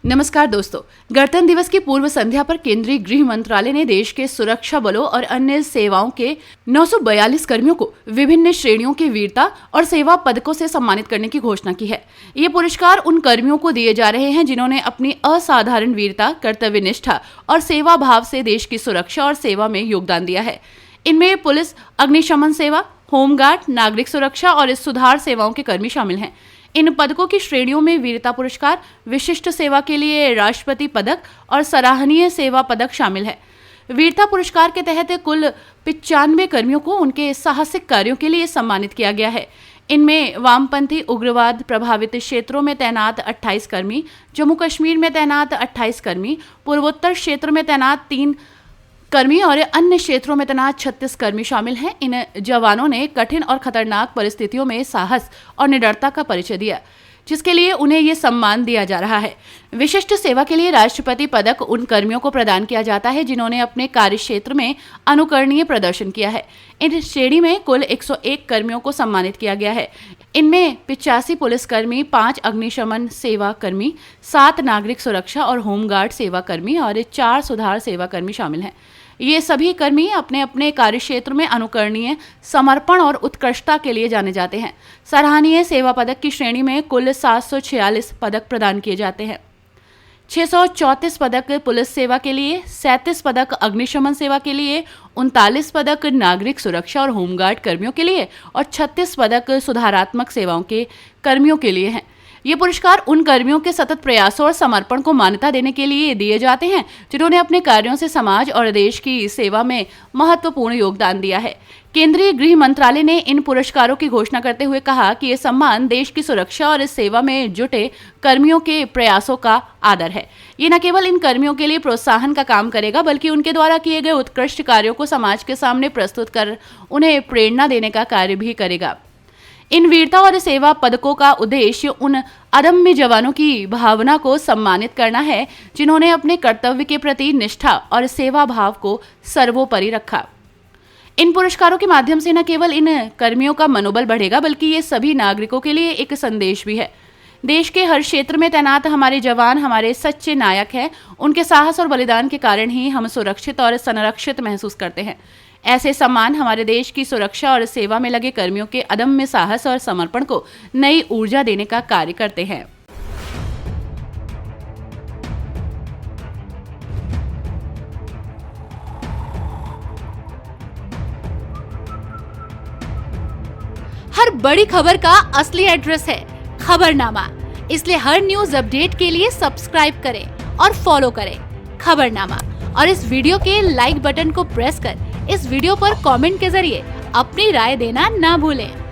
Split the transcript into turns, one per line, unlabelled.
नमस्कार दोस्तों, गणतंत्र दिवस की पूर्व संध्या पर केंद्रीय गृह मंत्रालय ने देश के सुरक्षा बलों और अन्य सेवाओं के 942 कर्मियों को विभिन्न श्रेणियों की वीरता और सेवा पदकों से सम्मानित करने की घोषणा की है। ये पुरस्कार उन कर्मियों को दिए जा रहे हैं जिन्होंने अपनी असाधारण वीरता, कर्तव्य निष्ठा और सेवा भाव से देश की सुरक्षा और सेवा में योगदान दिया है। इनमें पुलिस, अग्निशमन सेवा, होमगार्ड, नागरिक सुरक्षा और सुधार सेवाओं के कर्मी शामिल हैं। इन पदकों की श्रेणियों में वीरता पुरस्कार, विशिष्ट सेवा के लिए राष्ट्रपति पदक और सराहनीय सेवा पदक शामिल है। वीरता पुरस्कार के तहत कुल 95 कर्मियों को उनके साहसिक कार्यों के लिए सम्मानित किया गया है। इनमें वामपंथी उग्रवाद प्रभावित क्षेत्रों में तैनात 28 कर्मी, जम्मू कश्मीर में तैनात 28 कर्मी, पूर्वोत्तर क्षेत्र में तैनात 3 कर्मी और अन्य क्षेत्रों में तैनात 36 कर्मी शामिल हैं। इन जवानों ने कठिन और खतरनाक परिस्थितियों में साहस और निडरता का परिचय दिया, जिसके लिए उन्हें ये सम्मान दिया जा रहा है। विशिष्ट सेवा के लिए राष्ट्रपति पदक उन कर्मियों को प्रदान किया जाता है जिन्होंने अपने कार्य क्षेत्र में अनुकरणीय प्रदर्शन किया है। इन श्रेणी में कुल 101 कर्मियों को सम्मानित किया गया है। इनमें 85 पुलिसकर्मी, 5 अग्निशमन सेवा कर्मी, 7 नागरिक सुरक्षा और होमगार्ड सेवा कर्मी और 4 सुधार सेवा कर्मी शामिल हैं। ये सभी कर्मी अपने अपने कार्यक्षेत्र में अनुकरणीय, समर्पण और उत्कृष्टता के लिए जाने जाते हैं। सराहनीय सेवा पदक की श्रेणी में कुल 746 पदक प्रदान किए जाते हैं। 634 पदक पुलिस सेवा के लिए, 37 पदक अग्निशमन सेवा के लिए, 39 पदक नागरिक सुरक्षा और होमगार्ड कर्मियों के लिए और 36 पदक सुधारात्मक सेवाओं के कर्मियों के लिए हैं। ये पुरस्कार उन कर्मियों के सतत प्रयासों और समर्पण को मान्यता देने के लिए दिए जाते हैं जिन्होंने अपने कार्यों से समाज और देश की सेवा में महत्वपूर्ण योगदान दिया है। केंद्रीय गृह मंत्रालय ने इन पुरस्कारों की घोषणा करते हुए कहा कि ये सम्मान देश की सुरक्षा और इस सेवा में जुटे कर्मियों के प्रयासों का आदर है। ये न केवल इन कर्मियों के लिए प्रोत्साहन का काम करेगा, बल्कि उनके द्वारा किए गए उत्कृष्ट कार्यों को समाज के सामने प्रस्तुत कर उन्हें प्रेरणा देने का कार्य भी करेगा। इन वीरता और सेवा पदकों का उद्देश्य उन अदम्य जवानों की भावना को सम्मानित करना है जिन्होंने अपने कर्तव्य के प्रति निष्ठा और सेवा भाव को सर्वोपरि रखा। इन पुरस्कारों के माध्यम से न केवल इन कर्मियों का मनोबल बढ़ेगा, बल्कि ये सभी नागरिकों के लिए एक संदेश भी है। देश के हर क्षेत्र में तैनात हमारे जवान हमारे सच्चे नायक हैं। उनके साहस और बलिदान के कारण ही हम सुरक्षित और संरक्षित महसूस करते हैं। ऐसे सम्मान हमारे देश की सुरक्षा और सेवा में लगे कर्मियों के अदम्य साहस और समर्पण को नई ऊर्जा देने का कार्य करते हैं।
हर बड़ी खबर का असली एड्रेस है खबरनामा, इसलिए हर न्यूज अपडेट के लिए सब्सक्राइब करें और फॉलो करें खबरनामा। और इस वीडियो के लाइक बटन को प्रेस कर इस वीडियो पर कमेंट के जरिए अपनी राय देना ना भूलें।